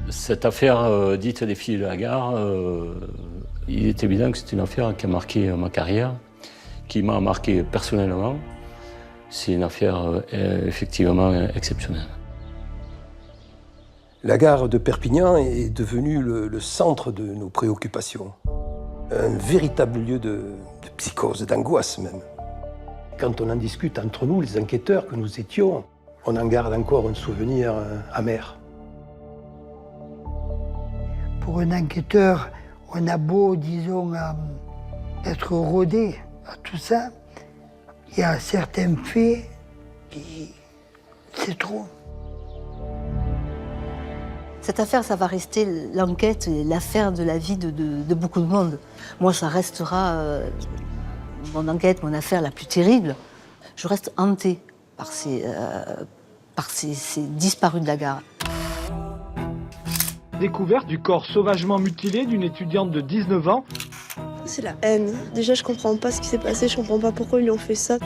Cette affaire dite des filles de la gare, il est évident que c'est une affaire qui a marqué ma carrière, qui m'a marqué personnellement. C'est une affaire effectivement exceptionnelle. La gare de Perpignan est devenue le centre de nos préoccupations. Un véritable lieu de psychose, d'angoisse même. Quand on en discute entre nous, les enquêteurs que nous étions, on en garde encore un souvenir amer. Pour un enquêteur, on a beau, disons, être rodé à tout ça, il y a certains faits qui... c'est trop. Cette affaire, ça va rester l'enquête et l'affaire de la vie de beaucoup de monde. Moi, ça restera mon enquête, mon affaire la plus terrible. Je reste hantée par ces disparus de la gare. Découverte du corps sauvagement mutilé d'une étudiante de 19 ans. C'est la haine. Déjà, je comprends pas ce qui s'est passé, je comprends pas pourquoi ils lui ont fait ça.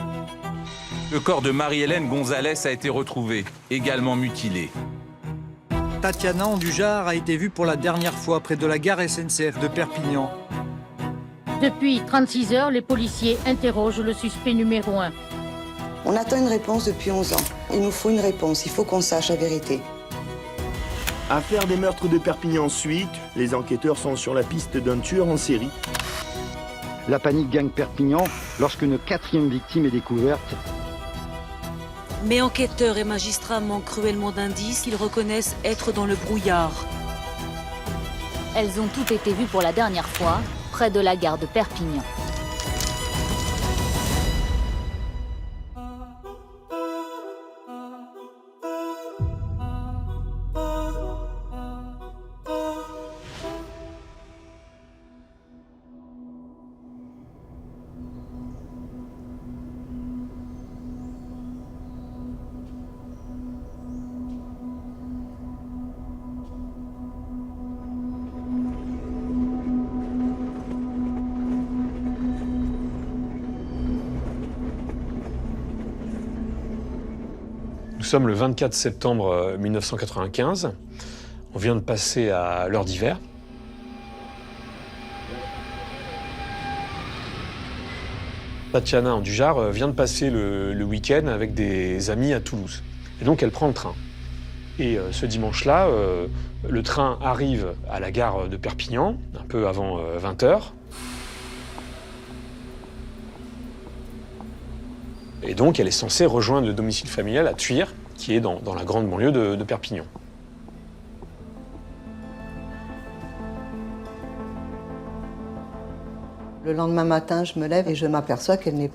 Le corps de Marie-Hélène Gonzalez a été retrouvé, également mutilé. Tatiana Andujar a été vue pour la dernière fois près de la gare SNCF de Perpignan. Depuis 36 heures, les policiers interrogent le suspect numéro 1. On attend une réponse depuis 11 ans. Il nous faut une réponse, il faut qu'on sache la vérité. Affaire des meurtres de Perpignan suite, les enquêteurs sont sur la piste d'un tueur en série. La panique gagne Perpignan lorsqu'une 4e victime est découverte. Mais enquêteurs et magistrats manquent cruellement d'indices, ils reconnaissent être dans le brouillard. Elles ont toutes été vues pour la dernière fois, près de la gare de Perpignan. Nous sommes le 24 septembre 1995. On vient de passer à l'heure d'hiver. Tatiana Andujar vient de passer le week-end avec des amis à Toulouse. Et donc elle prend le train. Et ce dimanche-là, le train arrive à la gare de Perpignan, un peu avant 20h. Et donc, elle est censée rejoindre le domicile familial à Tuire, qui est dans la grande banlieue de Perpignan. Le lendemain matin, je me lève et je m'aperçois qu'elle n'a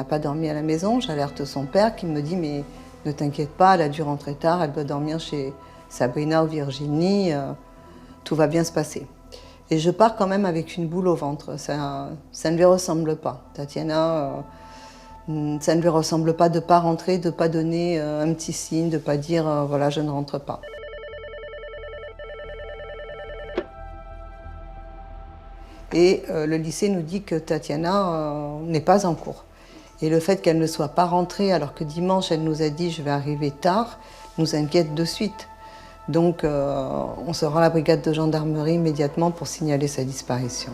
pas dormi à la maison. J'alerte son père qui me dit « Mais ne t'inquiète pas, elle a dû rentrer tard, elle doit dormir chez Sabrina ou Virginie, tout va bien se passer. » Et je pars quand même avec une boule au ventre. Ça ne lui ressemble pas. Tatiana... ça ne lui ressemble pas de ne pas rentrer, de ne pas donner un petit signe, de ne pas dire voilà, je ne rentre pas. Et le lycée nous dit que Tatiana n'est pas en cours. Et le fait qu'elle ne soit pas rentrée alors que dimanche elle nous a dit je vais arriver tard, nous inquiète de suite. Donc on se rend à la brigade de gendarmerie immédiatement pour signaler sa disparition.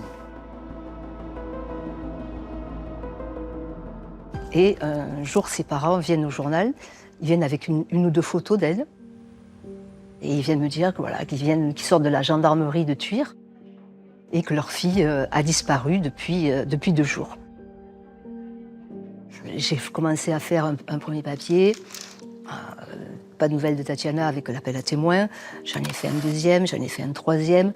Et un jour, ses parents viennent au journal, ils viennent avec une ou deux photos d'elle. Et ils viennent me dire que, voilà, qu'ils sortent de la gendarmerie de Tuire et que leur fille a disparu depuis 2 jours. J'ai commencé à faire un premier papier. Pas de nouvelles de Tatiana avec l'appel à témoins. J'en ai fait un deuxième, j'en ai fait un troisième.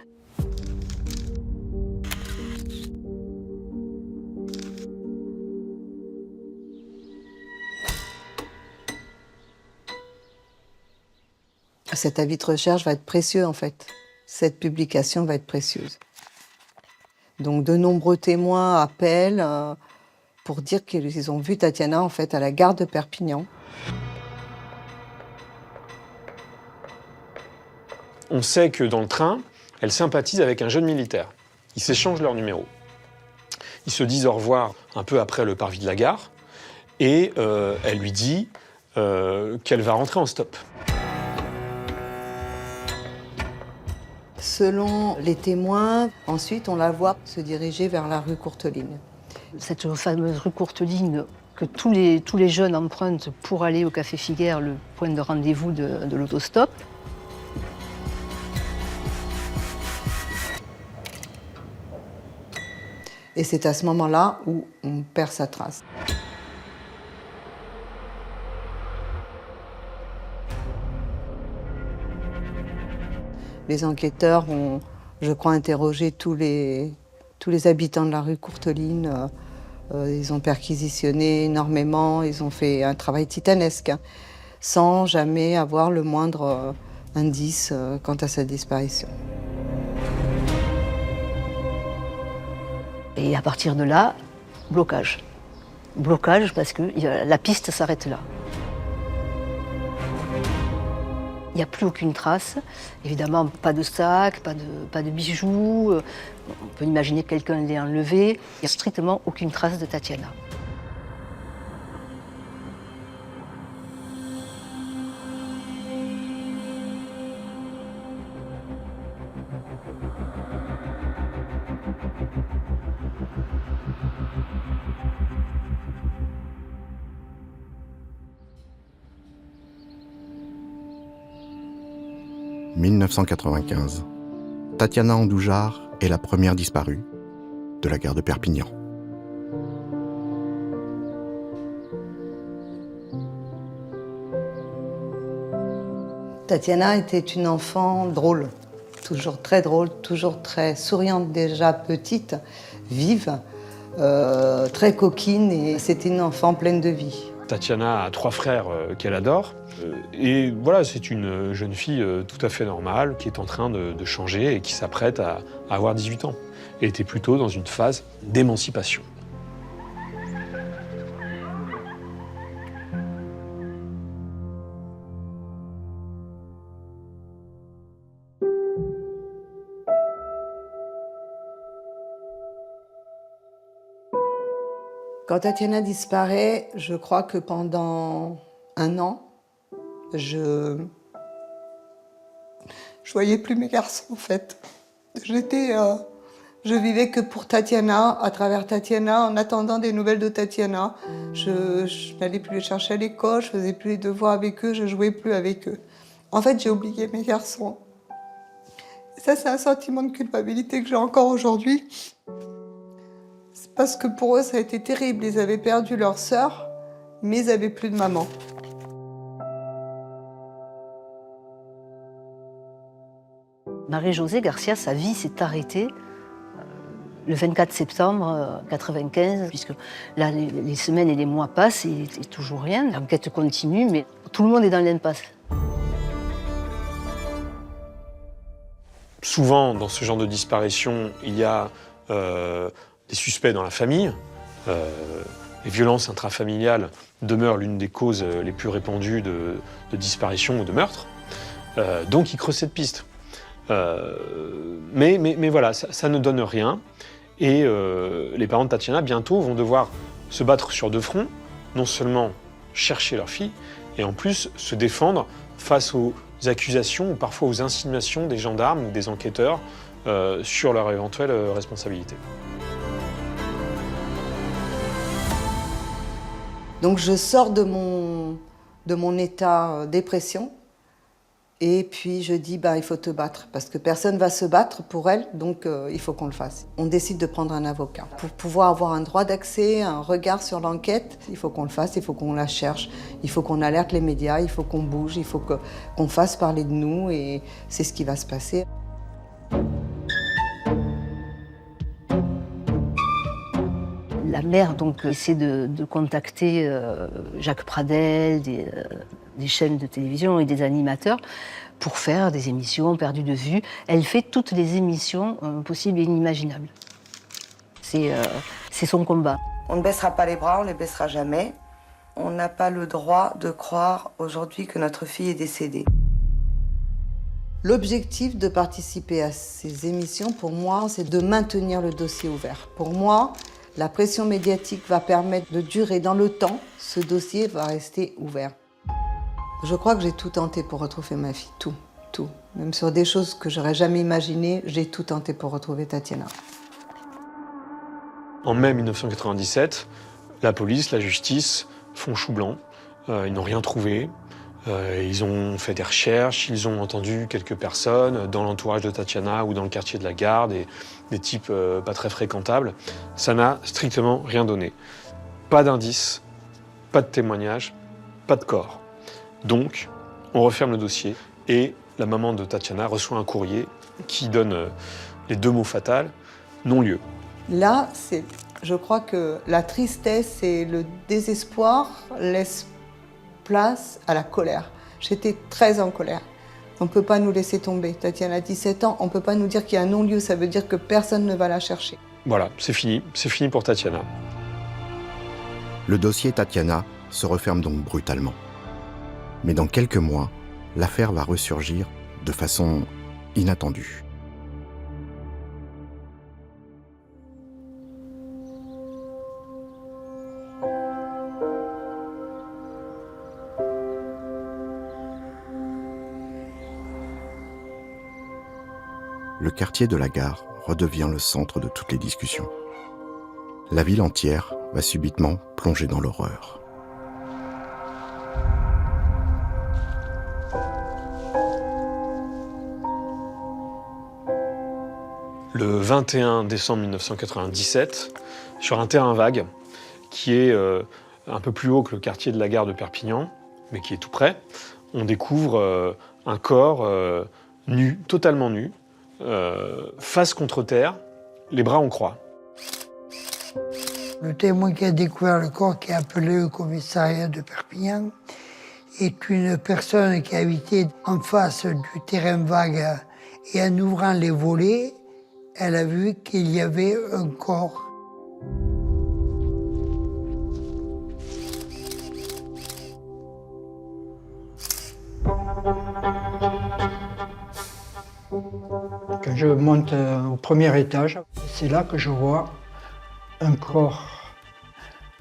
Cet avis de recherche va être précieux en fait. Cette publication va être précieuse. Donc de nombreux témoins appellent pour dire qu'ils ont vu Tatiana en fait à la gare de Perpignan. On sait que dans le train, elle sympathise avec un jeune militaire. Ils s'échangent leurs numéros. Ils se disent au revoir un peu après le parvis de la gare et elle lui dit qu'elle va rentrer en stop. Selon les témoins, ensuite on la voit se diriger vers la rue Courteline. Cette fameuse rue Courteline que tous les jeunes empruntent pour aller au Café Figuère, le point de rendez-vous de l'autostop. Et c'est à ce moment-là où on perd sa trace. Les enquêteurs ont, je crois, interrogé tous les habitants de la rue Courteline. Ils ont perquisitionné énormément, ils ont fait un travail titanesque, hein, sans jamais avoir le moindre indice quant à sa disparition. Et à partir de là, blocage. Blocage parce que la piste s'arrête là. Il n'y a plus aucune trace. Évidemment, pas de sac, pas de bijoux. On peut imaginer que quelqu'un l'ait enlevé. Il n'y a strictement aucune trace de Tatiana. « 1995. Tatiana Andoujar est la première disparue de la gare de Perpignan. Tatiana était une enfant drôle, toujours très souriante déjà petite, vive, très coquine, et c'était une enfant pleine de vie. Tatiana a 3 frères qu'elle adore. Et voilà, c'est une jeune fille tout à fait normale qui est en train de changer et qui s'apprête à avoir 18 ans. Elle était plutôt dans une phase d'émancipation. Quand Tatiana disparaît, je crois que pendant 1 an, je voyais plus mes garçons, en fait. Je vivais que pour Tatiana, à travers Tatiana, en attendant des nouvelles de Tatiana. Je n'allais plus les chercher à l'école, je faisais plus les devoirs avec eux, je jouais plus avec eux. En fait, j'ai oublié mes garçons. Et ça, c'est un sentiment de culpabilité que j'ai encore aujourd'hui. C'est parce que pour eux, ça a été terrible. Ils avaient perdu leur sœur, mais ils n'avaient plus de maman. Marie-Josée Garcia, sa vie s'est arrêtée le 24 septembre 1995, puisque là, les semaines et les mois passent et toujours rien. L'enquête continue, mais tout le monde est dans l'impasse. Souvent, dans ce genre de disparition, il y a des suspects dans la famille. Les violences intrafamiliales demeurent l'une des causes les plus répandues de disparition ou de meurtre. Donc, ils creusent cette piste. Mais voilà, ça ne donne rien. Et les parents de Tatiana, bientôt, vont devoir se battre sur 2 fronts. Non seulement chercher leur fille, et en plus se défendre face aux accusations ou parfois aux insinuations des gendarmes ou des enquêteurs sur leur éventuelle responsabilité. Donc je sors de mon état dépression. Et puis je dis, il faut te battre, parce que personne ne va se battre pour elle, donc il faut qu'on le fasse. On décide de prendre un avocat. Pour pouvoir avoir un droit d'accès, un regard sur l'enquête, il faut qu'on le fasse, il faut qu'on la cherche, il faut qu'on alerte les médias, il faut qu'on bouge, il faut qu'on fasse parler de nous, et c'est ce qui va se passer. La mère donc, essaie de contacter Jacques Pradel, des chaînes de télévision et des animateurs pour faire des émissions perdues de vue. Elle fait toutes les émissions possibles et inimaginables. C'est son combat. On ne baissera pas les bras, on ne les baissera jamais. On n'a pas le droit de croire aujourd'hui que notre fille est décédée. L'objectif de participer à ces émissions, pour moi, c'est de maintenir le dossier ouvert. Pour moi, la pression médiatique va permettre de durer dans le temps. Ce dossier va rester ouvert. Je crois que j'ai tout tenté pour retrouver ma fille, tout. Même sur des choses que j'aurais jamais imaginées, j'ai tout tenté pour retrouver Tatiana. En mai 1997, la police, la justice font chou blanc. Ils n'ont rien trouvé. Ils ont fait des recherches, ils ont entendu quelques personnes dans l'entourage de Tatiana ou dans le quartier de la Gare, des types pas très fréquentables. Ça n'a strictement rien donné. Pas d'indices, pas de témoignages, pas de corps. Donc, on referme le dossier et la maman de Tatiana reçoit un courrier qui donne les deux mots fatals, non-lieu. Là, je crois que la tristesse et le désespoir laissent place à la colère. J'étais très en colère. On ne peut pas nous laisser tomber. Tatiana a 17 ans, on ne peut pas nous dire qu'il y a un non-lieu, ça veut dire que personne ne va la chercher. Voilà, c'est fini pour Tatiana. Le dossier Tatiana se referme donc brutalement. Mais dans quelques mois, l'affaire va ressurgir de façon inattendue. Le quartier de la Gare redevient le centre de toutes les discussions. La ville entière va subitement plonger dans l'horreur. Le 21 décembre 1997, sur un terrain vague, qui est un peu plus haut que le quartier de la Gare de Perpignan, mais qui est tout près, on découvre un corps nu, totalement nu, face contre terre, les bras en croix. Le témoin qui a découvert le corps, qui est appelé au commissariat de Perpignan, est une personne qui habitait en face du terrain vague et en ouvrant les volets, elle a vu qu'il y avait un corps. Quand je monte au premier étage, c'est là que je vois un corps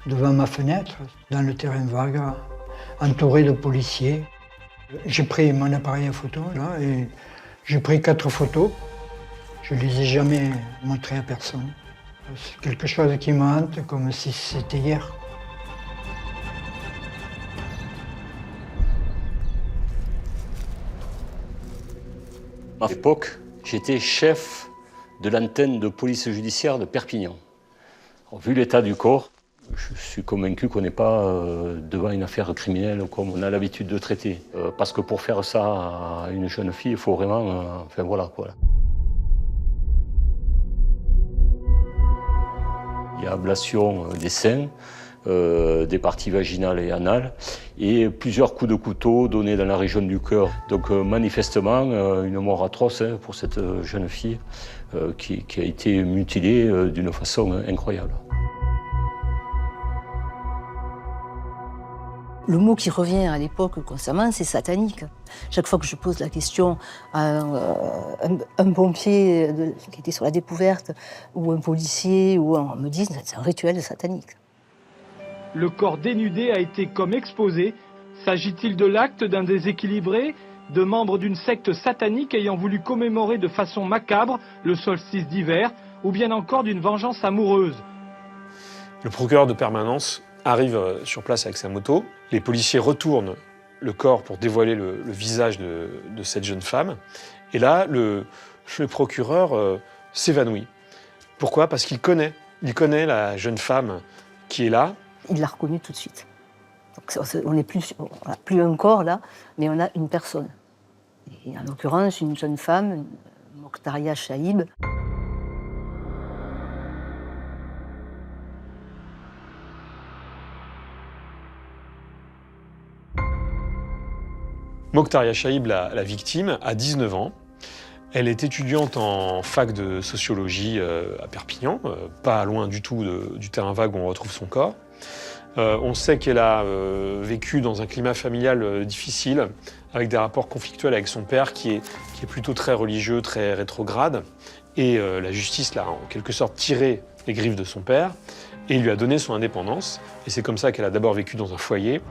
devant ma fenêtre, dans le terrain vague, entouré de policiers. J'ai pris mon appareil à photo là, et j'ai pris 4 photos. Je ne les ai jamais montrées à personne. C'est quelque chose qui me hante comme si c'était hier. À l'époque, j'étais chef de l'antenne de police judiciaire de Perpignan. Alors, vu l'état du corps, je suis convaincu qu'on n'est pas devant une affaire criminelle comme on a l'habitude de traiter. Parce que pour faire ça à une jeune fille, il faut vraiment... enfin voilà quoi. Il y a ablation des seins, des parties vaginales et anales, et plusieurs coups de couteau donnés dans la région du cœur. Donc manifestement, une mort atroce pour cette jeune fille qui a été mutilée d'une façon incroyable. Le mot qui revient à l'époque constamment, c'est satanique. Chaque fois que je pose la question à un pompier qui était sur la découverte, ou un policier, on me dit que c'est un rituel satanique. Le corps dénudé a été comme exposé. S'agit-il de l'acte d'un déséquilibré, de membres d'une secte satanique ayant voulu commémorer de façon macabre le solstice d'hiver, ou bien encore d'une vengeance amoureuse? Le procureur de permanence arrive sur place avec sa moto. Les policiers retournent le corps pour dévoiler le visage de cette jeune femme. Et là, le procureur s'évanouit. Pourquoi? Parce qu'il connaît la jeune femme qui est là. Il l'a reconnue tout de suite. Donc on n'a plus un corps là, mais on a une personne. Et en l'occurrence, une jeune femme, Mokhtaria Chaïb. Mokhtaria Chaïb, la victime, a 19 ans. Elle est étudiante en fac de sociologie à Perpignan, pas loin du tout du terrain vague où on retrouve son corps. On sait qu'elle a vécu dans un climat familial difficile, avec des rapports conflictuels avec son père qui est plutôt très religieux, très rétrograde. Et la justice l'a en quelque sorte tiré les griffes de son père et lui a donné son indépendance. Et c'est comme ça qu'elle a d'abord vécu dans un foyer.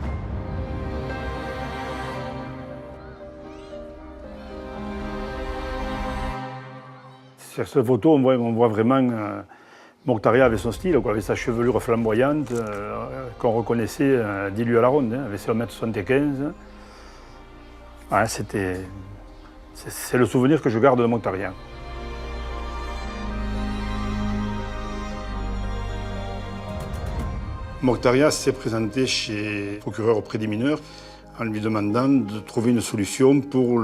Sur cette photo, on voit vraiment Mokhtaria avec son style, avec sa chevelure flamboyante, qu'on reconnaissait d'Ilu à la ronde, avec ses 1m75. Ouais, c'est le souvenir que je garde de Mokhtaria. Mokhtaria s'est présenté chez le procureur auprès des mineurs en lui demandant de trouver une solution pour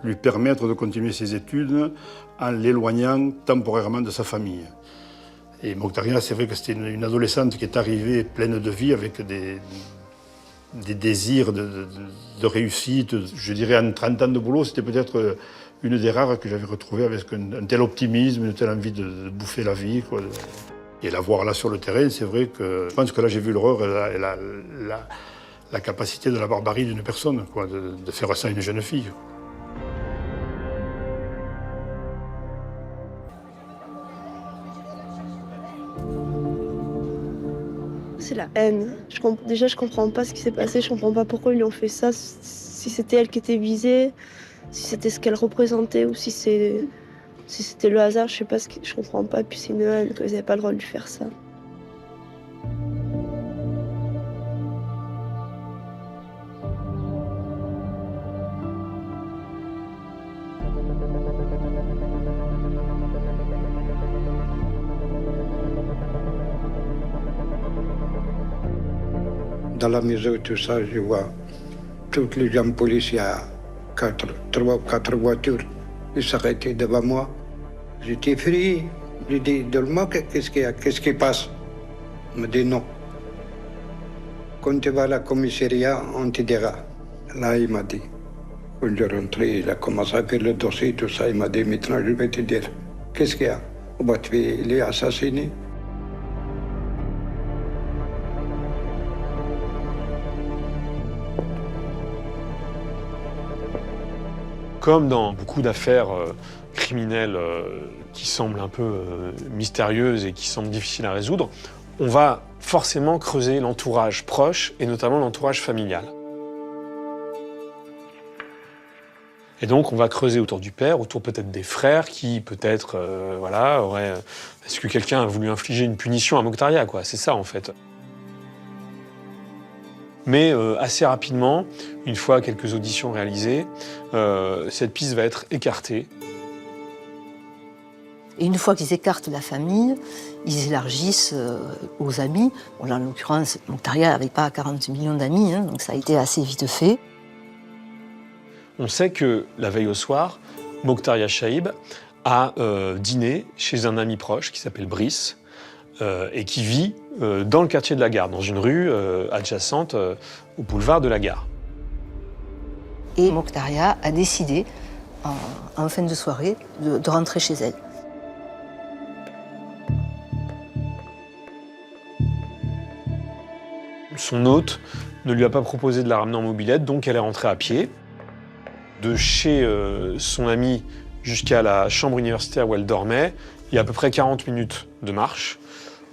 lui permettre de continuer ses études en l'éloignant temporairement de sa famille. Et Mokhtaria, c'est vrai que c'était une adolescente qui est arrivée pleine de vie, avec des désirs de réussite. Je dirais en 30 ans de boulot, c'était peut-être une des rares que j'avais retrouvées avec un tel optimisme, une telle envie de bouffer la vie, quoi. Et la voir là sur le terrain, c'est vrai que je pense que là j'ai vu l'horreur et la capacité de la barbarie d'une personne, quoi, de faire ça à une jeune fille. C'est la haine. Déjà, je comprends pas ce qui s'est passé, je comprends pas pourquoi ils lui ont fait ça, si c'était elle qui était visée, si c'était ce qu'elle représentait ou si c'était le hasard, je sais pas, je comprends pas. Puis c'est une haine, qu'ils n'avaient pas le droit de lui faire ça. Dans la maison, tout ça, je vois toutes les gens policiers, 3 ou 4 voitures, ils s'arrêtaient devant moi. J'étais effrayé. J'ai dit, donne-moi, qu'est-ce qu'il y a, qu'est-ce qui passe? Il m'a dit non. Quand tu vas à la commissariat, on te dira. Là, il m'a dit. Quand je rentrais, il a commencé à faire le dossier, tout ça. Il m'a dit, maintenant, je vais te dire. Qu'est-ce qu'il y a? Oh, bah, il est assassiné. Comme dans beaucoup d'affaires criminelles qui semblent un peu mystérieuses et qui semblent difficiles à résoudre, on va forcément creuser l'entourage proche et notamment l'entourage familial. Et donc on va creuser autour du père, autour peut-être des frères qui peut-être auraient... Est-ce que quelqu'un a voulu infliger une punition à Mokhtaria, quoi? C'est ça en fait. Mais assez rapidement, une fois quelques auditions réalisées, cette piste va être écartée. Et une fois qu'ils écartent la famille, ils élargissent aux amis. Bon, là, en l'occurrence, Mokhtaria n'avait pas 40 millions d'amis, hein, donc ça a été assez vite fait. On sait que la veille au soir, Mokhtaria Chaïb a dîné chez un ami proche qui s'appelle Brice, et qui vit dans le quartier de la Gare, dans une rue adjacente au boulevard de la Gare. Et Mokhtaria a décidé, en fin de soirée, de rentrer chez elle. Son hôte ne lui a pas proposé de la ramener en mobilette, donc elle est rentrée à pied. De chez son ami jusqu'à la chambre universitaire où elle dormait, il y a à peu près 40 minutes de marche.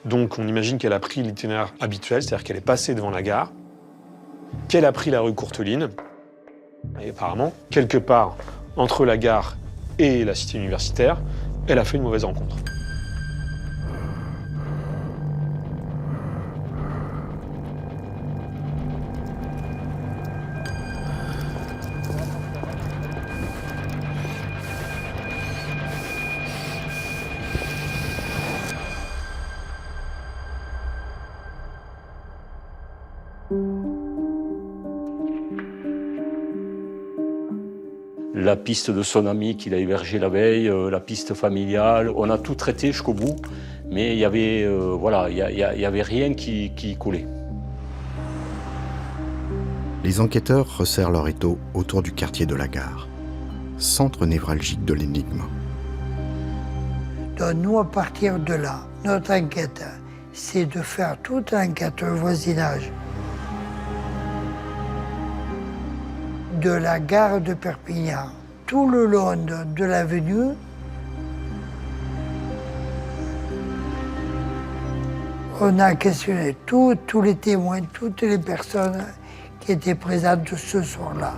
Donc on imagine qu'elle a pris l'itinéraire habituel, c'est-à-dire qu'elle est passée devant la gare, qu'elle a pris la rue Courteline, et apparemment, quelque part entre la gare et la cité universitaire, elle a fait une mauvaise rencontre. La piste de son ami qu'il a hébergé la veille, la piste familiale, on a tout traité jusqu'au bout, mais il y avait, il y avait rien qui collait. Les enquêteurs resserrent leur étau autour du quartier de la Gare, centre névralgique de l'énigme. Donc nous, à partir de là, notre enquête, c'est de faire toute l'enquête au voisinage de la gare de Perpignan, tout le long de l'avenue. On a questionné tous les témoins, toutes les personnes qui étaient présentes ce soir-là.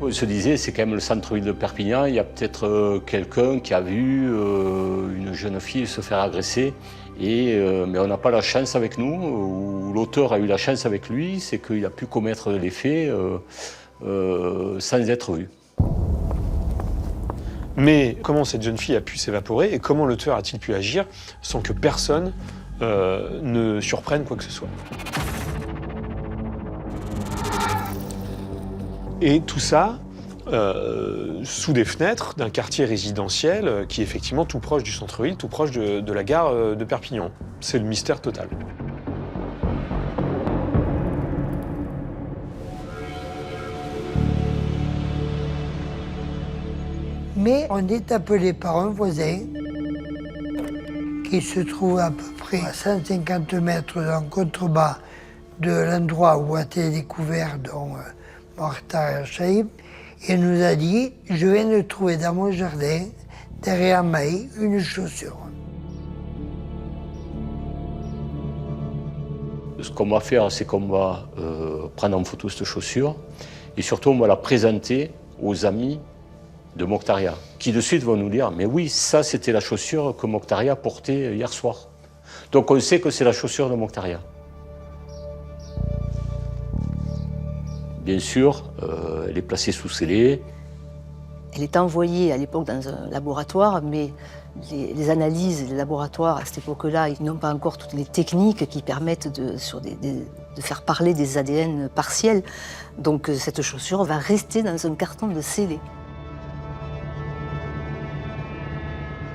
On se disait, c'est quand même le centre-ville de Perpignan, il y a peut-être quelqu'un qui a vu une jeune fille se faire agresser, mais on n'a pas la chance avec nous, ou l'auteur a eu la chance avec lui, c'est qu'il a pu commettre les faits sans être vu. Mais comment cette jeune fille a pu s'évaporer et comment l'auteur a-t-il pu agir sans que personne ne surprenne quoi que ce soit? Et tout ça sous des fenêtres d'un quartier résidentiel qui est effectivement tout proche du centre-ville, tout proche de la gare de Perpignan. C'est le mystère total. Mais on est appelé par un voisin qui se trouve à peu près à 150 mètres en contrebas de l'endroit où a été découvert Mokhtar Chaïb, et nous a dit « Je viens de trouver dans mon jardin, derrière Maï, une chaussure ». Ce qu'on va faire, c'est qu'on va prendre en photo cette chaussure, et surtout on va la présenter aux amis de Mokhtaria, qui de suite vont nous dire « Mais oui, ça c'était la chaussure que Mokhtaria portait hier soir ». Donc on sait que c'est la chaussure de Mokhtaria. Bien sûr, elle est placée sous scellé. Elle est envoyée à l'époque dans un laboratoire, mais les analyses des laboratoires à cette époque-là, ils n'ont pas encore toutes les techniques qui permettent de faire parler des ADN partiels. Donc cette chaussure va rester dans un carton de scellé.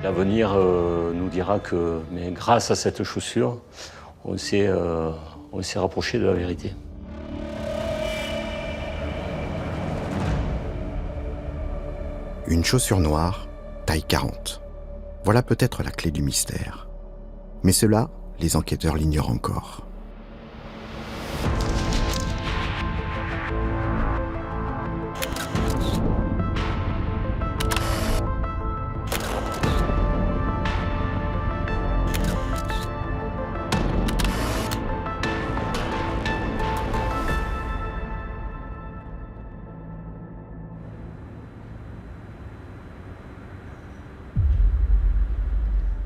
L'avenir nous dira que, mais grâce à cette chaussure, on s'est rapproché de la vérité. Une chaussure noire, taille 40. Voilà peut-être la clé du mystère. Mais cela, les enquêteurs l'ignorent encore.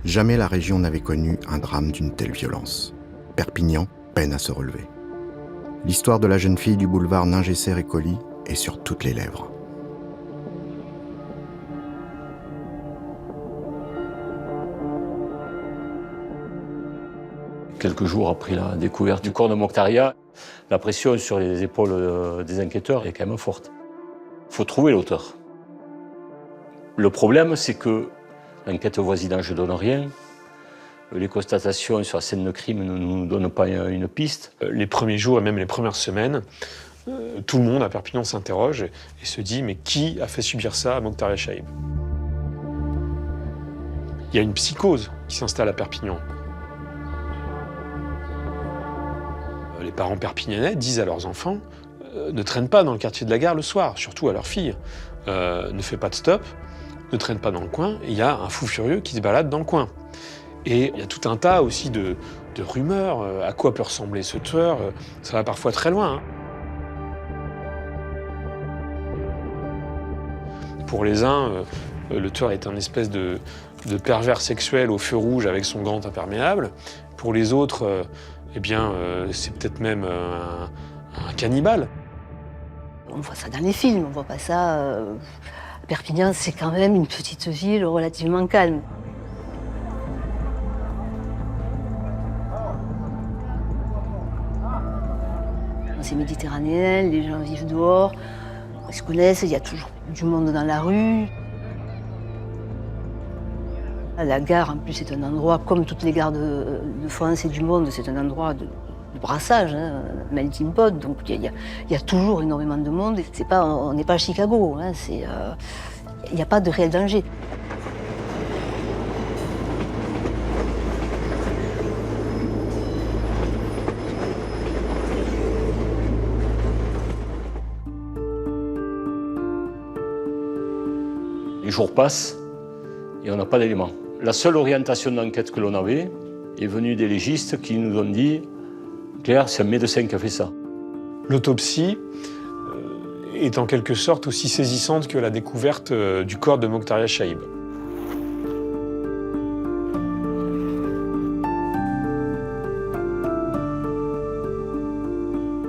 Jamais la région n'avait connu un drame d'une telle violence. Perpignan peine à se relever. L'histoire de la jeune fille du boulevard Ningesser-Écoli est sur toutes les lèvres. Quelques jours après la découverte du corps de Mokhtaria, la pression sur les épaules des enquêteurs est quand même forte. Il faut trouver l'auteur. Le problème, c'est que l'enquête voisinage ne donne rien. Les constatations sur la scène de crime ne nous donnent pas une piste. Les premiers jours et même les premières semaines, tout le monde à Perpignan s'interroge et se dit « Mais qui a fait subir ça à Mokhtar Chaïb ?» Il y a une psychose qui s'installe à Perpignan. Les parents perpignanais disent à leurs enfants « Ne traîne pas dans le quartier de la gare le soir, surtout à leurs filles. Ne fais pas de stop. Ne traîne pas dans le coin, et il y a un fou furieux qui se balade dans le coin. » Et il y a tout un tas aussi de rumeurs. À quoi peut ressembler ce tueur? Ça va parfois très loin. Hein. Pour les uns, le tueur est un espèce de pervers sexuel au feu rouge avec son gant imperméable. Pour les autres, eh bien, c'est peut-être même un cannibale. On voit ça dans les films, on voit pas ça... Perpignan, c'est quand même une petite ville relativement calme. C'est méditerranéen, les gens vivent dehors, ils se connaissent, il y a toujours du monde dans la rue. La gare, en plus, c'est un endroit, comme toutes les gares de France et du monde, c'est un endroit de brassage, hein, melting pot, donc il y a toujours énormément de monde. On n'est pas à Chicago, hein, il n'y a pas de réel danger. Les jours passent et on n'a pas d'éléments. La seule orientation d'enquête que l'on avait est venue des légistes qui nous ont dit « Claire, c'est un médecin qui a fait ça ». L'autopsie est en quelque sorte aussi saisissante que la découverte du corps de Mokhtaria Chaïb.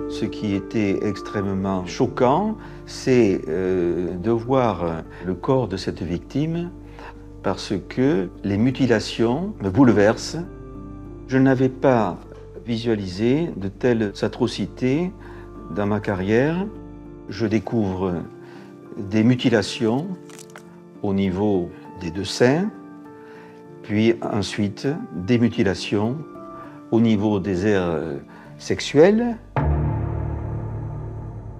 Ce qui était extrêmement choquant, c'est de voir le corps de cette victime parce que les mutilations me bouleversent. Je n'avais pas visualisé de telles atrocités dans ma carrière. Je découvre des mutilations au niveau des deux seins, puis ensuite des mutilations au niveau des aires sexuelles.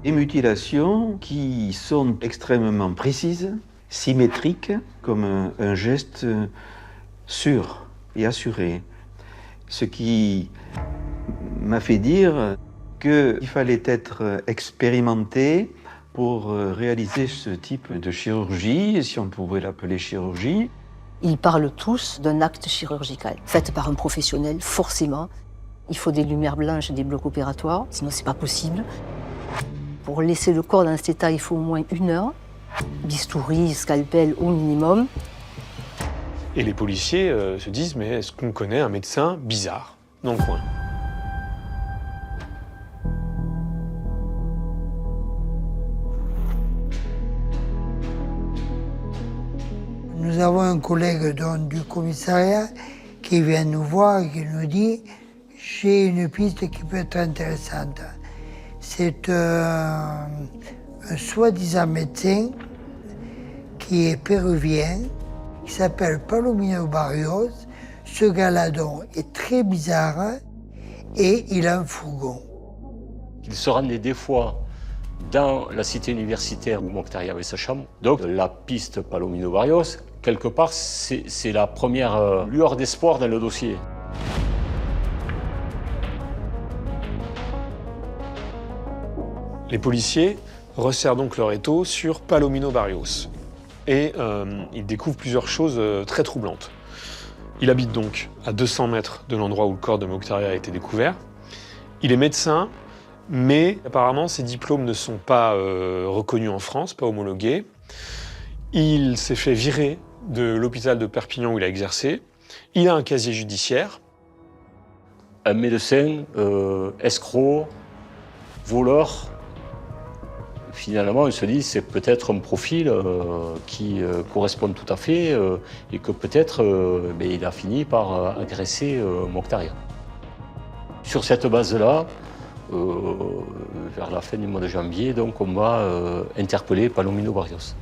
Des mutilations qui sont extrêmement précises, symétriques, comme un geste sûr et assuré. Ce qui m'a fait dire qu'il fallait être expérimenté pour réaliser ce type de chirurgie, si on pouvait l'appeler chirurgie. Ils parlent tous d'un acte chirurgical, fait par un professionnel, forcément. Il faut des lumières blanches et des blocs opératoires, sinon c'est pas possible. Pour laisser le corps dans cet état, il faut au moins 1 heure. Bistouri, scalpel au minimum. Et les policiers se disent, mais est-ce qu'on connaît un médecin bizarre dans le coin? Nous avons un collègue du commissariat qui vient nous voir et qui nous dit « J'ai une piste qui peut être intéressante ». C'est un soi-disant médecin qui est péruvien, qui s'appelle Palomino Barrios. Ce gars-là donc est très bizarre et il a un fourgon. Il se rendait des fois dans la cité universitaire où Mokhtaria avait sa chambre. Donc la piste Palomino Barrios, quelque part, c'est la première lueur d'espoir dans le dossier. Les policiers resserrent donc leur étau sur Palomino Barrios. Et ils découvrent plusieurs choses très troublantes. Il habite donc à 200 mètres de l'endroit où le corps de Mokhtaria a été découvert. Il est médecin, mais apparemment ses diplômes ne sont pas reconnus en France, pas homologués. Il s'est fait virer de l'hôpital de Perpignan où il a exercé. Il a un casier judiciaire. Un médecin, escroc, voleur. Finalement, on se dit c'est peut-être un profil qui correspond tout à fait et que peut-être il a fini par agresser Mokhtaria. Sur cette base-là, vers la fin du mois de janvier, donc, on va interpeller Palomino Barrios.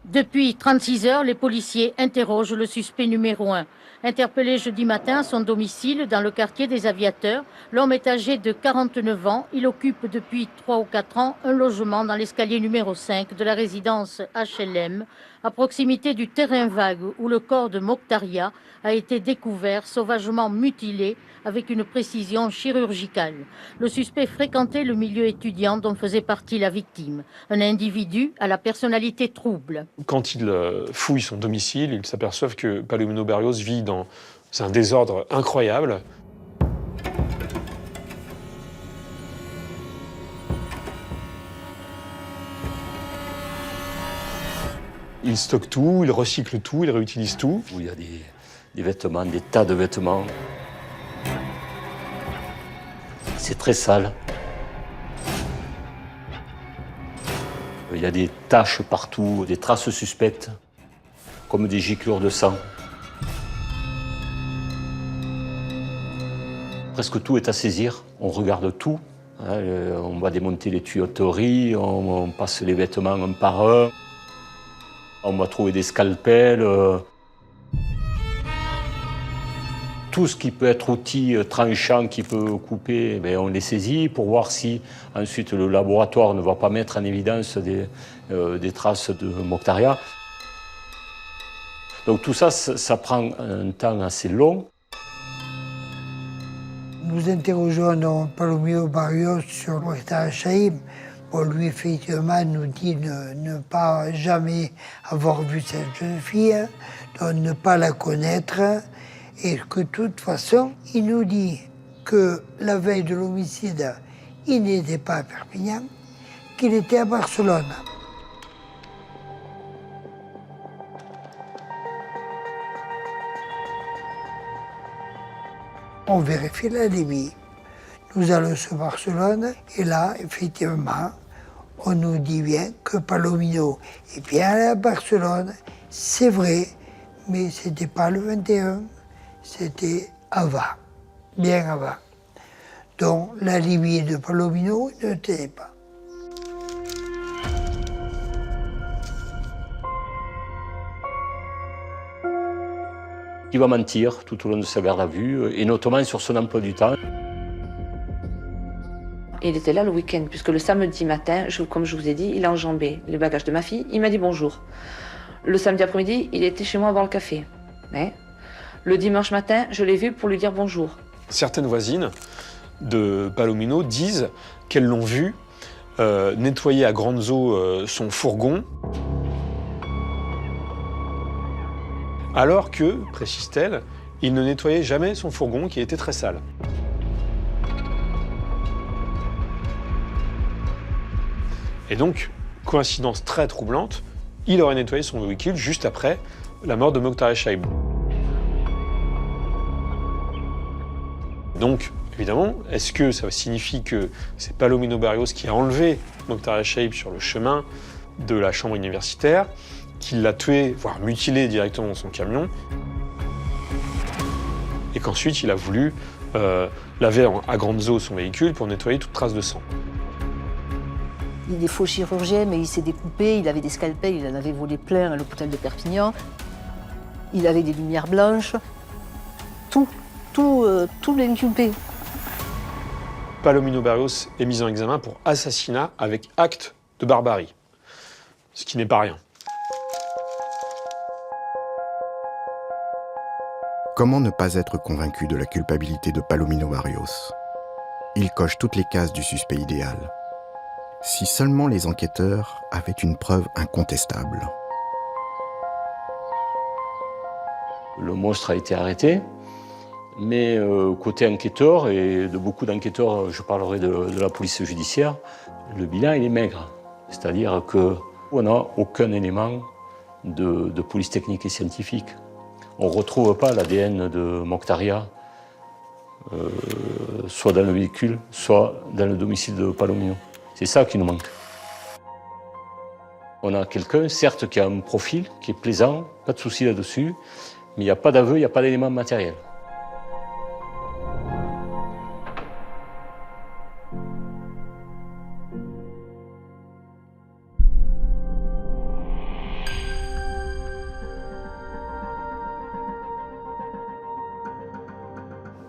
Depuis 36 heures, les policiers interrogent le suspect numéro 1. Interpellé jeudi matin à son domicile dans le quartier des Aviateurs, l'homme est âgé de 49 ans. Il occupe depuis 3 ou 4 ans un logement dans l'escalier numéro 5 de la résidence HLM, à proximité du terrain vague où le corps de Mokhtaria a été découvert sauvagement mutilé avec une précision chirurgicale. Le suspect fréquentait le milieu étudiant dont faisait partie la victime, un individu à la personnalité trouble. Quand ils fouillent son domicile, ils s'aperçoivent que Palomino Barrios vit dans un désordre incroyable. Il stocke tout, il recycle tout, il réutilise tout. Il y a des vêtements, des tas de vêtements. C'est très sale. Il y a des taches partout, des traces suspectes, comme des giclures de sang. Presque tout est à saisir, on regarde tout. On va démonter les tuyauteries, on passe les vêtements un par un. On va trouver des scalpels. Tout ce qui peut être outil tranchant, qui peut couper, on les saisit pour voir si ensuite le laboratoire ne va pas mettre en évidence des traces de Mokhtaria. Donc tout ça, ça prend un temps assez long. Nous interrogeons donc Palomino Barrios sur Mokhtaria Chaïb. Lui, effectivement, nous dit ne pas jamais avoir vu cette jeune fille, donc ne pas la connaître. Et que de toute façon, il nous dit que la veille de l'homicide, il n'était pas à Perpignan, qu'il était à Barcelone. On vérifie l'alibi. Nous allons sur Barcelone et là, effectivement, on nous dit bien que Palomino est bien allé à Barcelone, c'est vrai, mais c'était pas le 21, c'était avant, bien avant. Donc l'alibi de Palomino ne tenait pas. Il va mentir tout au long de sa garde à vue, et notamment sur son emploi du temps. Il était là le week-end, puisque le samedi matin, comme je vous ai dit, il a enjambé les bagages de ma fille, il m'a dit bonjour. Le samedi après-midi, il était chez moi à boire le café. Mais le dimanche matin, je l'ai vu pour lui dire bonjour. Certaines voisines de Palomino disent qu'elles l'ont vu nettoyer à grandes eaux son fourgon, alors que, précise-t-elle, il ne nettoyait jamais son fourgon qui était très sale. Et donc, coïncidence très troublante, il aurait nettoyé son véhicule juste après la mort de Mokhtar El-Chaïb. Donc, évidemment, est-ce que ça signifie que c'est Palomino Barrios qui a enlevé Mokhtar El-Chaïb sur le chemin de la chambre universitaire, qu'il l'a tué, voire mutilé directement dans son camion, et qu'ensuite il a voulu laver à grandes eaux son véhicule pour nettoyer toute trace de sang. Il est faux chirurgien, mais il s'est découpé, il avait des scalpels, il en avait volé plein à l'hôpital de Perpignan. Il avait des lumières blanches. Tout l'inculpé. Palomino Barrios est mis en examen pour assassinat avec acte de barbarie, ce qui n'est pas rien. Comment ne pas être convaincu de la culpabilité de Palomino Barrios? Il coche toutes les cases du suspect idéal. Si seulement les enquêteurs avaient une preuve incontestable. Le monstre a été arrêté, mais côté enquêteur, et de beaucoup d'enquêteurs, je parlerai de la police judiciaire, le bilan il est maigre. C'est-à-dire qu'on n'a aucun élément de police technique et scientifique. On ne retrouve pas l'ADN de Mokhtaria, soit dans le véhicule, soit dans le domicile de Palomino. C'est ça qui nous manque. On a quelqu'un, certes, qui a un profil, qui est plaisant, pas de souci là-dessus, mais il n'y a pas d'aveu, il n'y a pas d'élément matériel.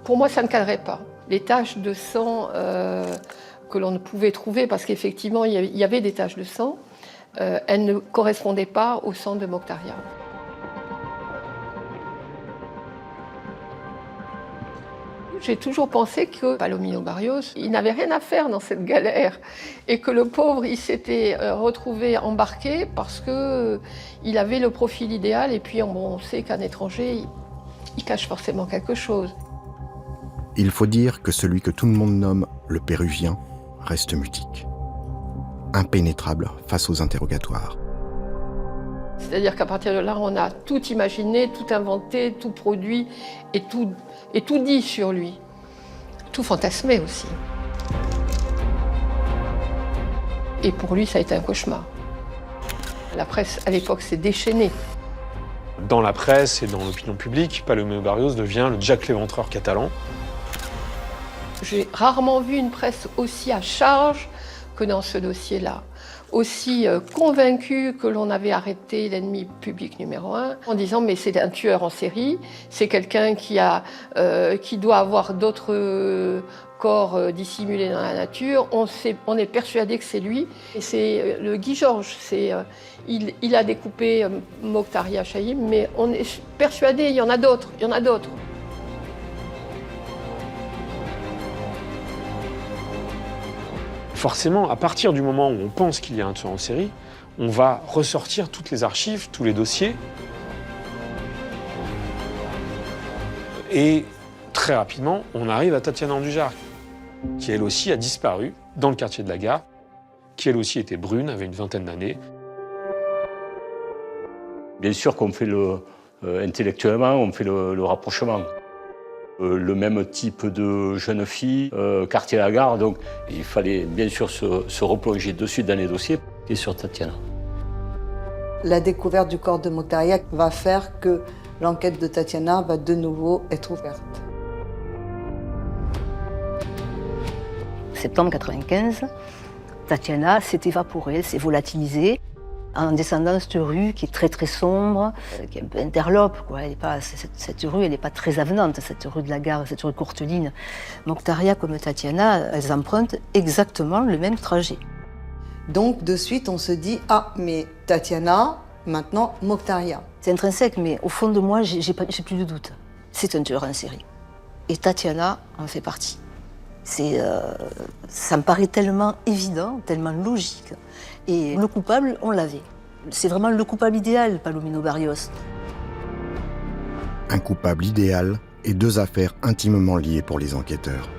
Pour moi, ça ne cadrait pas. Les taches de sang que l'on ne pouvait trouver, parce qu'effectivement, il y avait des taches de sang, elles ne correspondaient pas au sang de Mokhtaria. J'ai toujours pensé que Palomino Barrios, il n'avait rien à faire dans cette galère et que le pauvre, il s'était retrouvé embarqué parce qu'il avait le profil idéal et puis on sait qu'un étranger, il cache forcément quelque chose. Il faut dire que celui que tout le monde nomme le Péruvien reste mutique, impénétrable face aux interrogatoires. C'est-à-dire qu'à partir de là, on a tout imaginé, tout inventé, tout produit et tout dit sur lui. Tout fantasmé aussi. Et pour lui, ça a été un cauchemar. La presse, à l'époque, s'est déchaînée. Dans la presse et dans l'opinion publique, Palomino Barrios devient le Jack l'Éventreur catalan. J'ai rarement vu une presse aussi à charge que dans ce dossier-là. Aussi convaincu que l'on avait arrêté l'ennemi public numéro 1, en disant mais c'est un tueur en série, c'est quelqu'un qui doit avoir d'autres corps dissimulés dans la nature, on est persuadé que c'est lui. Et c'est le Guy Georges, il a découpé Mokhtar El-Chaïb, mais on est persuadé, il y en a d'autres. Forcément, à partir du moment où on pense qu'il y a un tueur en série, on va ressortir toutes les archives, tous les dossiers. Et très rapidement, on arrive à Tatiana Andujar, qui elle aussi a disparu dans le quartier de la Gare, qui elle aussi était brune, avait une vingtaine d'années. Bien sûr qu'on fait intellectuellement, on fait le rapprochement. Le même type de jeune fille, quartier la Gare, donc il fallait bien sûr se replonger dessus dans les dossiers et sur Tatiana. La découverte du corps de Mokhtaria va faire que l'enquête de Tatiana va de nouveau être ouverte. Septembre 95, Tatiana s'est évaporée, elle s'est volatilisée en descendant cette rue qui est très très sombre, qui est un peu interlope, quoi. Cette rue, elle n'est pas très avenante, cette rue de la Gare, cette rue Courteline. Mokhtaria comme Tatiana, elles empruntent exactement le même trajet. Donc de suite, on se dit « Ah, mais Tatiana, maintenant Mokhtaria ». C'est intrinsèque, mais au fond de moi, j'ai plus de doute. C'est un tueur en série. Et Tatiana en fait partie. Ça me paraît tellement évident, tellement logique. Et le coupable, on l'avait. C'est vraiment le coupable idéal, Palomino Barrios. Un coupable idéal et deux affaires intimement liées pour les enquêteurs.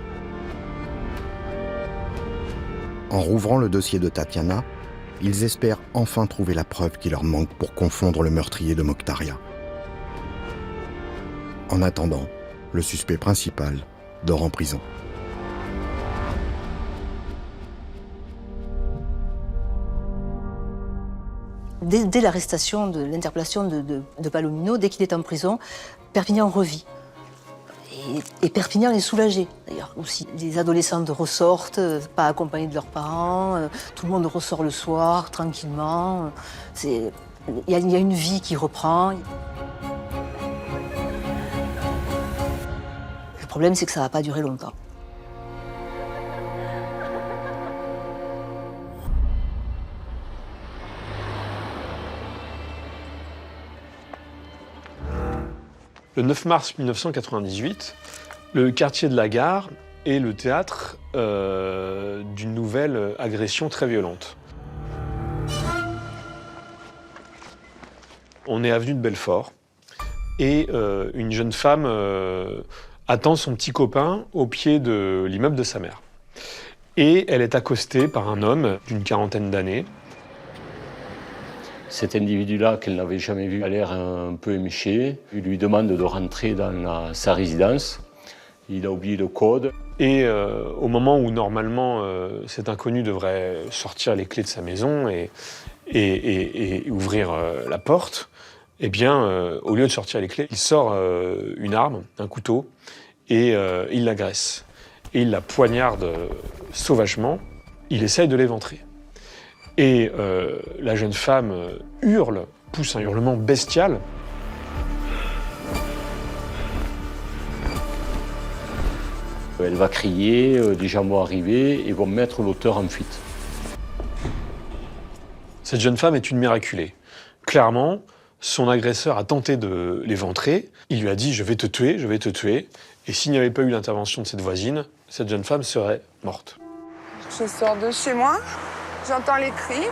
En rouvrant le dossier de Tatiana, ils espèrent enfin trouver la preuve qui leur manque pour confondre le meurtrier de Mokhtaria. En attendant, le suspect principal dort en prison. Dès l'arrestation, l'interpellation de Palomino, dès qu'il est en prison, Perpignan revit. Et Perpignan est soulagé. D'ailleurs, aussi, les adolescents ressortent, pas accompagnés de leurs parents, tout le monde ressort le soir, tranquillement. Il y a une vie qui reprend. Le problème, c'est que ça ne va pas durer longtemps. Le 9 mars 1998, le quartier de la Gare est le théâtre d'une nouvelle agression très violente. On est avenue de Belfort et une jeune femme attend son petit copain au pied de l'immeuble de sa mère. Et elle est accostée par un homme d'une quarantaine d'années. Cet individu-là, qu'elle n'avait jamais vu, a l'air un peu éméché. Il lui demande de rentrer dans sa résidence. Il a oublié le code. Et au moment où, normalement, cet inconnu devrait sortir les clés de sa maison et ouvrir la porte, eh bien, au lieu de sortir les clés, il sort une arme, un couteau, et il l'agresse. Et il la poignarde sauvagement. Il essaye de l'éventrer. Et la jeune femme hurle, pousse un hurlement bestial. Elle va crier, des gens vont arriver et vont mettre l'auteur en fuite. Cette jeune femme est une miraculée. Clairement, son agresseur a tenté de l'éventrer. Il lui a dit « je vais te tuer, je vais te tuer ». Et s'il n'y avait pas eu l'intervention de cette voisine, cette jeune femme serait morte. Je sors de chez moi. J'entends les cris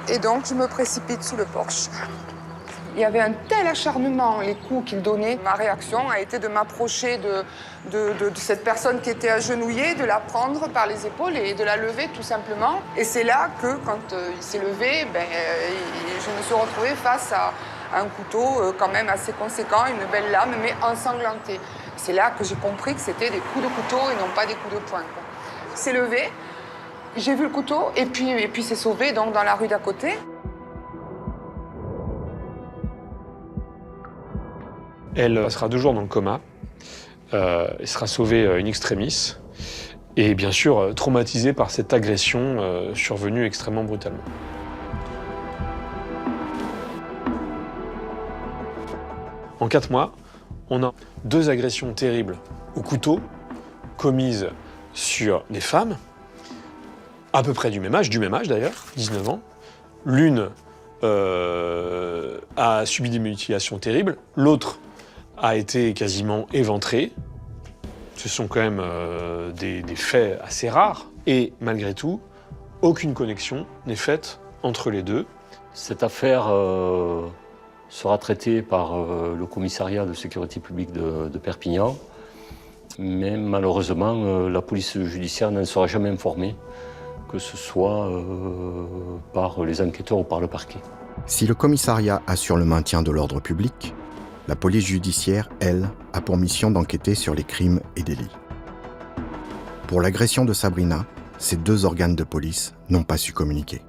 et donc je me précipite sous le porche. Il y avait un tel acharnement, les coups qu'il donnait. Ma réaction a été de m'approcher de cette personne qui était agenouillée, de la prendre par les épaules et de la lever tout simplement. Et c'est là que, quand il s'est levé, je me suis retrouvée face à un couteau quand même assez conséquent, une belle lame, mais ensanglantée. C'est là que j'ai compris que c'était des coups de couteau et non pas des coups de poing. Il s'est levé. J'ai vu le couteau et puis s'est sauvé donc dans la rue d'à côté. Elle passera 2 jours dans le coma. Elle sera sauvée in extremis. Et bien sûr, traumatisée par cette agression survenue extrêmement brutalement. En 4 mois, on a 2 agressions terribles au couteau commises sur des femmes, à peu près du même âge d'ailleurs, 19 ans. L'une a subi des mutilations terribles, l'autre a été quasiment éventrée. Ce sont quand même des faits assez rares. Et malgré tout, aucune connexion n'est faite entre les deux. Cette affaire sera traitée par le commissariat de sécurité publique de Perpignan. Mais malheureusement, la police judiciaire n'en sera jamais informée, que ce soit par les enquêteurs ou par le parquet. Si le commissariat assure le maintien de l'ordre public, la police judiciaire, elle, a pour mission d'enquêter sur les crimes et délits. Pour l'agression de Sabrina, ces deux organes de police n'ont pas su communiquer.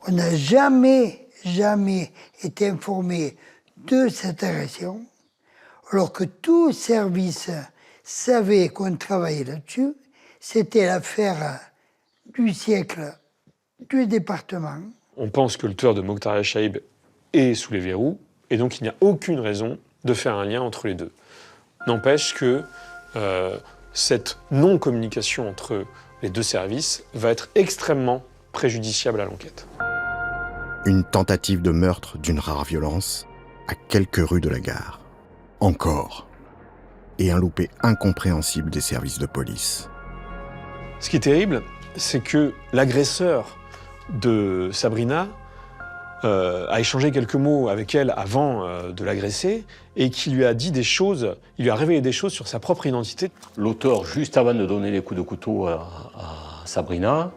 On n'a jamais été informé de cette agression, alors que tout service savait qu'on travaillait là-dessus. C'était l'affaire du siècle du département. On pense que le tueur de Mokhtar Chaïb est sous les verrous, et donc il n'y a aucune raison de faire un lien entre les deux. N'empêche que cette non-communication entre les deux services va être extrêmement préjudiciable à l'enquête. Une tentative de meurtre d'une rare violence à quelques rues de la gare. Encore. Et un loupé incompréhensible des services de police. Ce qui est terrible, c'est que l'agresseur de Sabrina a échangé quelques mots avec elle avant de l'agresser et qui lui a dit des choses, il lui a révélé des choses sur sa propre identité. L'auteur, juste avant de donner les coups de couteau à Sabrina,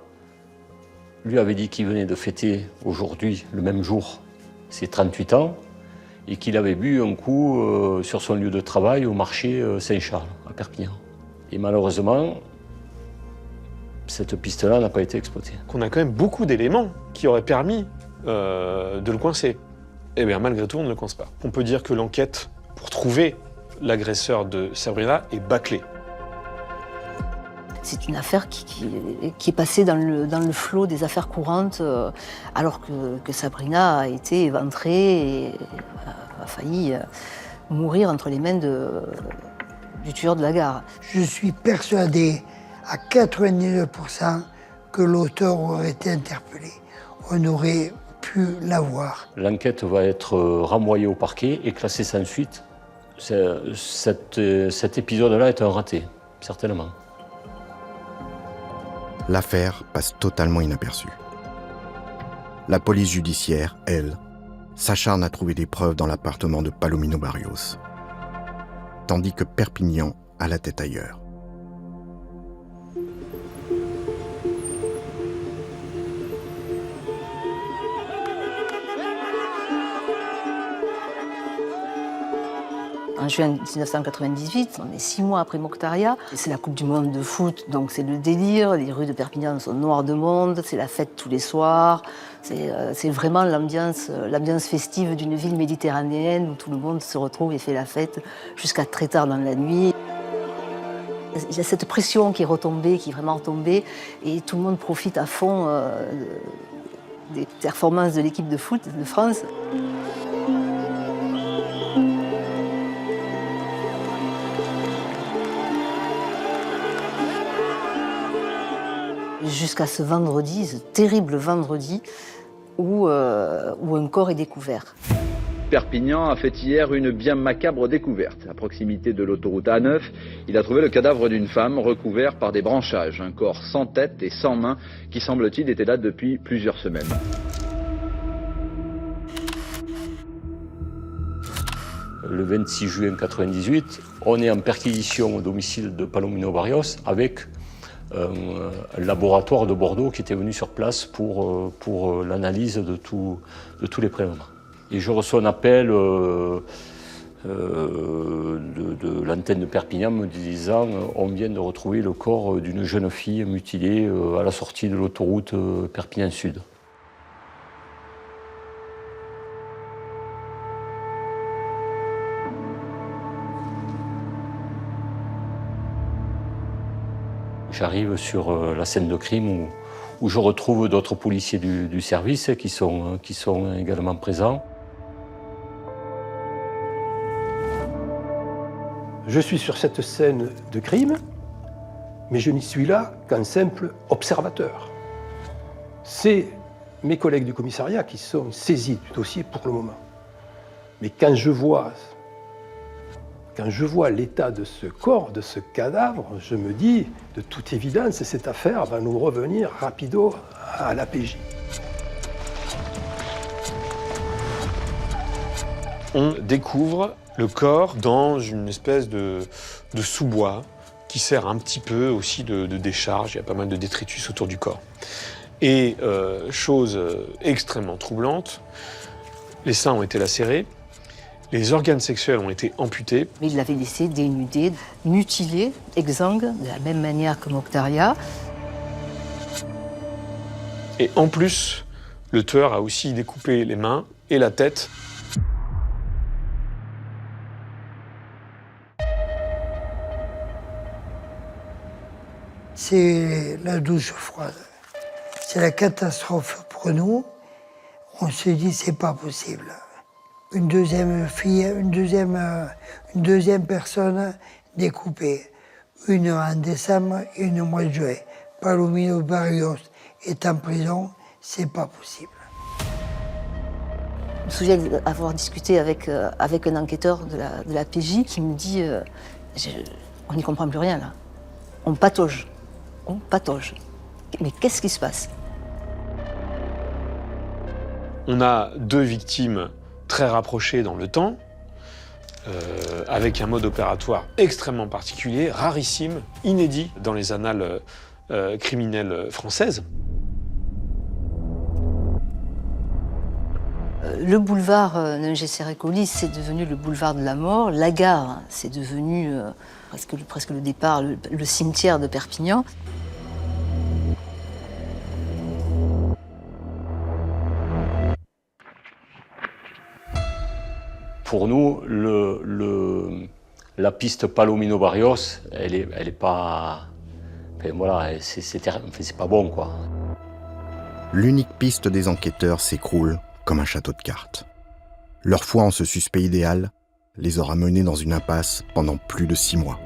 lui avait dit qu'il venait de fêter aujourd'hui, le même jour, ses 38 ans, et qu'il avait bu un coup sur son lieu de travail au marché Saint-Charles, à Perpignan. Et malheureusement, cette piste-là n'a pas été exploitée. Qu'on a quand même beaucoup d'éléments qui auraient permis de le coincer. Eh bien, malgré tout, on ne le coince pas. On peut dire que l'enquête pour trouver l'agresseur de Sabrina est bâclée. C'est une affaire qui est passée dans le flot des affaires courantes, alors que Sabrina a été éventrée et a failli mourir entre les mains du tueur de la gare. Je suis persuadé à 99% que l'auteur aurait été interpellé. On aurait pu l'avoir. L'enquête va être renvoyée au parquet et classée sans suite. Cet épisode-là est un raté, certainement. L'affaire passe totalement inaperçue. La police judiciaire, elle, s'acharne à trouver des preuves dans l'appartement de Palomino Barrios, tandis que Perpignan a la tête ailleurs. En juin 1998, on est 6 mois après Mokhtaria. C'est la Coupe du Monde de foot, donc c'est le délire. Les rues de Perpignan sont noires de monde, c'est la fête tous les soirs. C'est vraiment l'ambiance festive d'une ville méditerranéenne où tout le monde se retrouve et fait la fête jusqu'à très tard dans la nuit. Il y a cette pression qui est retombée, qui est vraiment retombée, et tout le monde profite à fond des performances de l'équipe de foot de France. Jusqu'à ce vendredi, ce terrible vendredi, où un corps est découvert. Perpignan a fait hier une bien macabre découverte. À proximité de l'autoroute A9, il a trouvé le cadavre d'une femme recouvert par des branchages. Un corps sans tête et sans main qui, semble-t-il, était là depuis plusieurs semaines. Le 26 juin 1998, on est en perquisition au domicile de Palomino Barrios avec un laboratoire de Bordeaux qui était venu sur place pour l'analyse de tous les prélèvements. Et je reçois un appel de l'antenne de Perpignan me disant on vient de retrouver le corps d'une jeune fille mutilée à la sortie de l'autoroute Perpignan Sud. J'arrive sur la scène de crime où je retrouve d'autres policiers du service qui sont également présents. Je suis sur cette scène de crime, mais je n'y suis là qu'un simple observateur. C'est mes collègues du commissariat qui sont saisis du dossier pour le moment. Mais quand je vois l'état de ce corps, de ce cadavre, je me dis, de toute évidence, cette affaire va nous revenir rapido à l'APJ. on découvre le corps dans une espèce de sous-bois qui sert un petit peu aussi de décharge. Il y a pas mal de détritus autour du corps. Et chose extrêmement troublante, les seins ont été lacérés, les organes sexuels ont été amputés. Mais il l'avait laissé dénudé, mutilé, exsangue, de la même manière que Mokhtaria. Et en plus, le tueur a aussi découpé les mains et la tête. C'est la douche froide. C'est la catastrophe pour nous. On se dit, c'est pas possible. Une deuxième fille, une deuxième personne découpée. Une en décembre et une au mois de juillet. Palomino Barrios est en prison, c'est pas possible. Je me souviens avoir discuté avec un enquêteur de la PJ qui me dit on n'y comprend plus rien là. On patauge. On patauge. Mais qu'est-ce qui se passe? On a 2 victimes très rapprochées dans le temps, avec un mode opératoire extrêmement particulier, rarissime, inédit dans les annales criminelles françaises. Le boulevard Nungesser-Récolis, c'est devenu le boulevard de la mort. La gare, c'est devenu presque le départ, le cimetière de Perpignan. Pour nous, la piste Palomino Barrios, elle est pas... Enfin, voilà, c'est pas bon, quoi. L'unique piste des enquêteurs s'écroule comme un château de cartes. Leur foi en ce suspect idéal les aura menés dans une impasse pendant plus de 6 mois.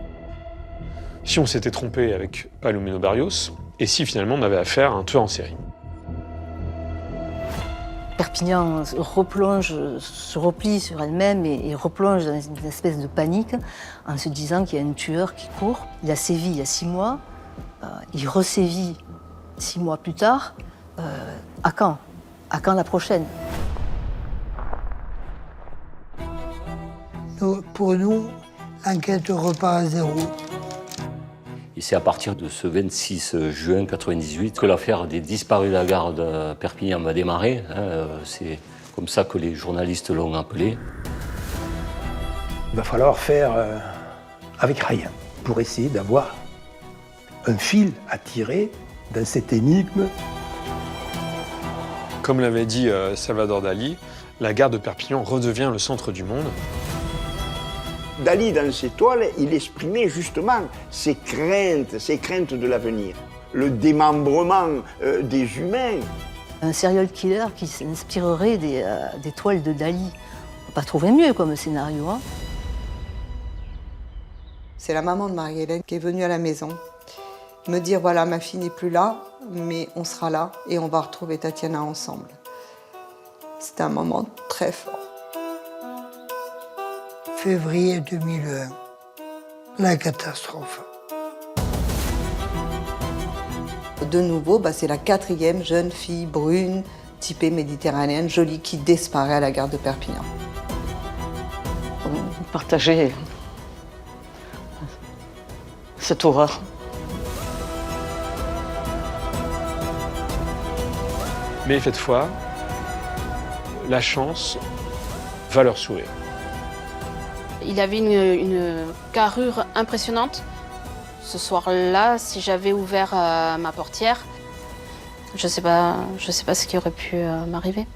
Si on s'était trompé avec Palomino Barrios, et si finalement on avait affaire à un tueur en série. Perpignan se replie sur elle-même et replonge dans une espèce de panique en se disant qu'il y a un tueur qui court. Il a sévi il y a 6 mois, il resévit 6 mois plus tard. À quand? À quand la prochaine? Pour nous, l'enquête repart à zéro. Et c'est à partir de ce 26 juin 1998 que l'affaire des disparus de la gare de Perpignan va démarrer. C'est comme ça que les journalistes l'ont appelé. Il va falloir faire avec rien pour essayer d'avoir un fil à tirer dans cette énigme. Comme l'avait dit Salvador Dali, la gare de Perpignan redevient le centre du monde. Dali, dans ses toiles, il exprimait justement ses craintes de l'avenir, le démembrement des humains. Un serial killer qui s'inspirerait des toiles de Dali. On peut pas trouver mieux comme scénario. Hein. C'est la maman de Marie-Hélène qui est venue à la maison me dire voilà, ma fille n'est plus là, mais on sera là et on va retrouver Tatiana ensemble. C'était un moment très fort. Février 2001, la catastrophe. De nouveau, c'est la 4e jeune fille brune, typée méditerranéenne, jolie, qui disparaît à la gare de Perpignan. On partageait cette horreur. Mais cette fois, la chance va leur sourire. Il avait une carrure impressionnante. Ce soir-là, si j'avais ouvert ma portière, je sais pas ce qui aurait pu m'arriver.